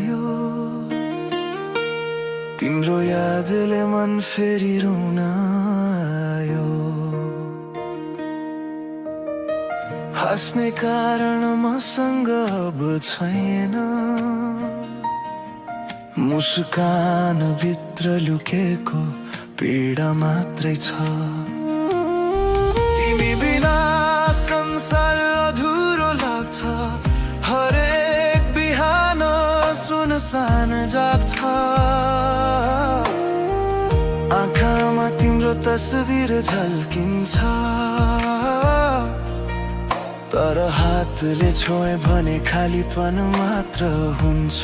हरायो। तिम्रो यादले मन फेरि रुन आयो। हाँस्ने कारण मसँग अब छैन, मुस्कान भित्र लुकेको पीडा मात्रै छ। तिमी बिना संसार अधुरो लाग्छ, हरेक बिहान सुनसान जाग्छ। आँखामा तिम्रो तस्बिर झल्किन्छ, तर हातले छोए भने खालीपन मात्र हुन्छ।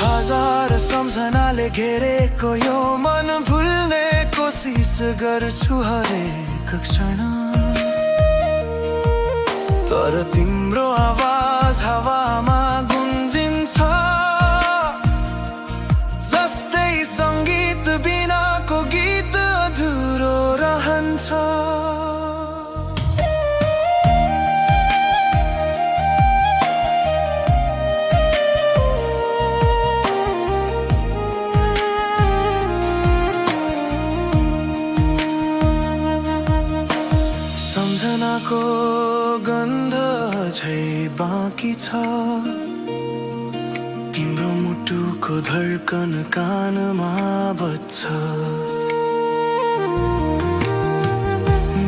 हजार सम्झनाले घेरेको यो मन भुल्ने कोसिस गर्छु हरेक क्षण, तर तिम्रो आवाज हावामा गुन्जिन्छ, जस्तै सङ्गीत बिनाको गीत अधुरो रहन्छ। सम्झनाको गन्ध झै बाँकी छ, तिम्रो मुटुको धड्कन कानमा बज्छ।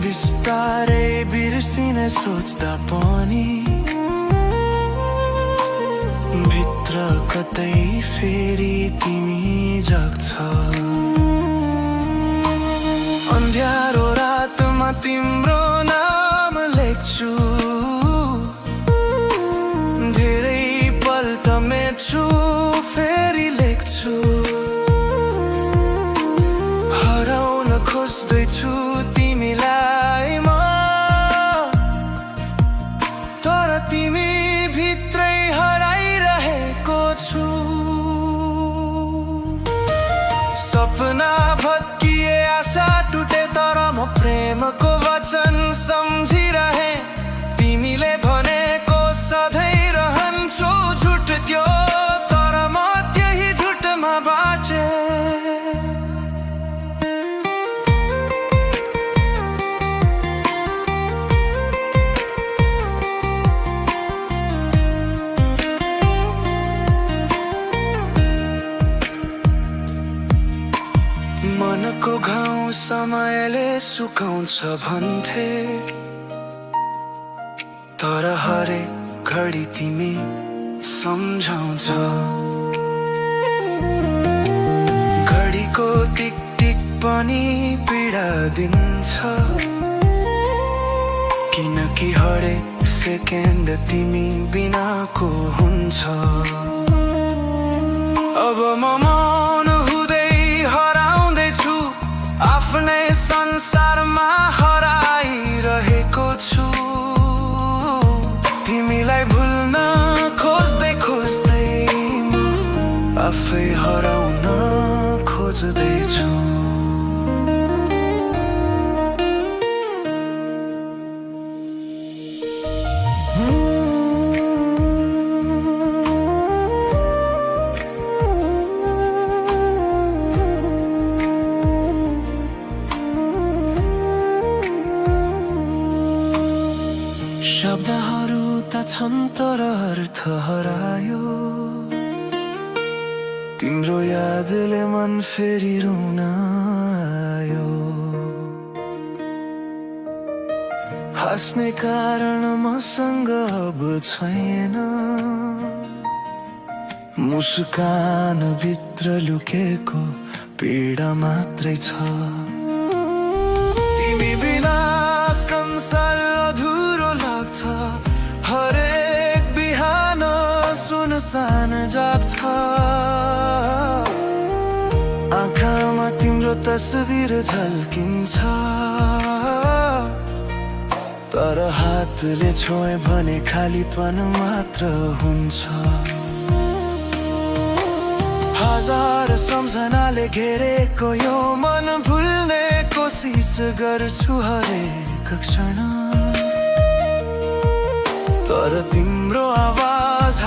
बिस्तारै बिर्सिने सोच्दा पनि भित्र कतै फेरि तिमी जाग्छ। अन्ध्यारो रातमा तिम्रो नाम लेख्छु, धेरै पल्ट मेट्छु फेरि लेख्छु। हराउन खोज्दैछु तिमीलाई म, तर तिमी भित्रै हराइरहेको छु। सपना भत्किए आशा टुटे, तर म प्रेमको वचन सम्झिरहे। तिमीले भनेको सधैँ रहन्छु, झुट त्यो तर म त्यही झुटमा बाँचे। मनको घाउ समयले सुकाउँछ भन्थे, तर हरेक घडी तिमी सम्झाउँछ। घडीको टिक टिक पनि पीडा दिन्छ, किनकि हरेक सेकेन्ड तिमी बिनाको हुन्छ। अब म मौन हुँदै हराउँदैछु, आफ्नै संसारमा हराइरहेको छु। तिमीलाई भुल्न खोज्दै खोज्दै म आफै हराउन खोज्दैछु। शब्दहरू त छन् तर अर्थ हरायो। तिम्रो यादले मन फेरि रुन आयो। हाँस्ने कारण मसँग अब छैन, मुस्कान भित्र लुकेको पीडा मात्रै छ। तिमी बिना संसार अधुरो लाग्छ, हरेक बिहान सुनसान जाग्छ। आँखामा तिम्रो तस्बिर झल्किन्छ, तर हातले छोए भने खालीपन मात्र हुन्छ। हजार सम्झनाले घेरेको यो मन भुल्ने कोसिस गर्छु हरेक क्षण, तर तिम्रो आवाज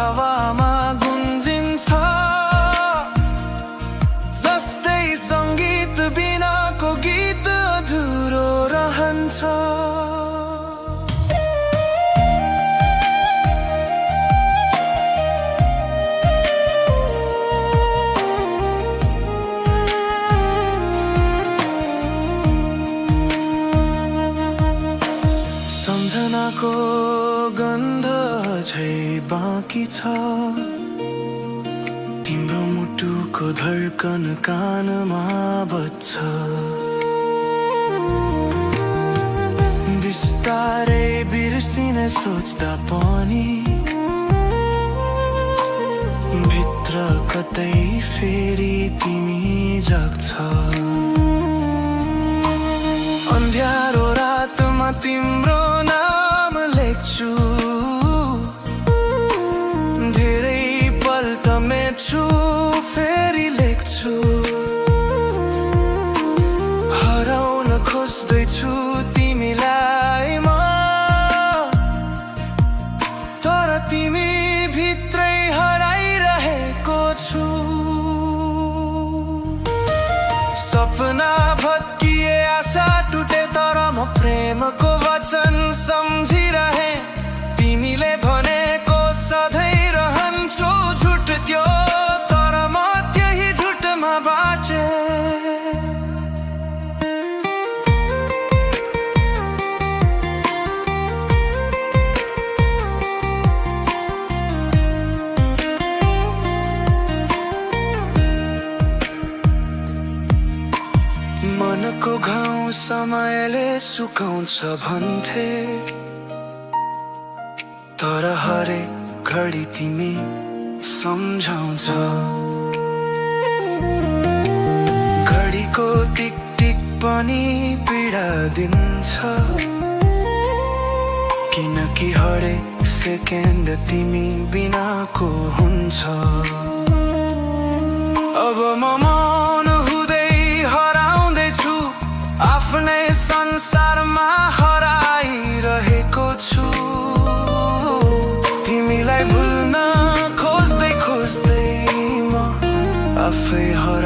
बाँकी छ। तिम्रो मुटुको धड्कन कानमा बज्छ। बिस्तारै बिर्सिने सोच्दा पनि भित्र कतै फेरि तिमी जाग्छ। अन्ध्यारो रातमा तिम्रो नाम लेख्छु, धेरै पल्ट मेट्छु फेरि लेख्छु। हराउन खोज्दैछु तिमीलाई म, तर तिमी भित्रै हराइरहेको छु। सपना भत्किए, आशा टुटे, तर म प्रेमको वचन सम्झिरहे। तिमीले भनेको सधैँ रहन्छु, झुट त्यो, तर म त्यही झुटमा बाँचे। मनको घाउ समयले सुकाउँछ भन्थे, तर हरेक घडी तिमी सम्झाउँछ। घडीको टिक टिक पनि पीडा दिन्छ, किनकि हरेक सेकेन्ड तिमी बिनाको हुन्छ। अब म मौन हुँदै हराउँदैछु, आफ्नै संसारमा हराइरहेको छु। तिमीलाई भुल्न खोज्दै खोज्दै म आफै हराउँदैछु।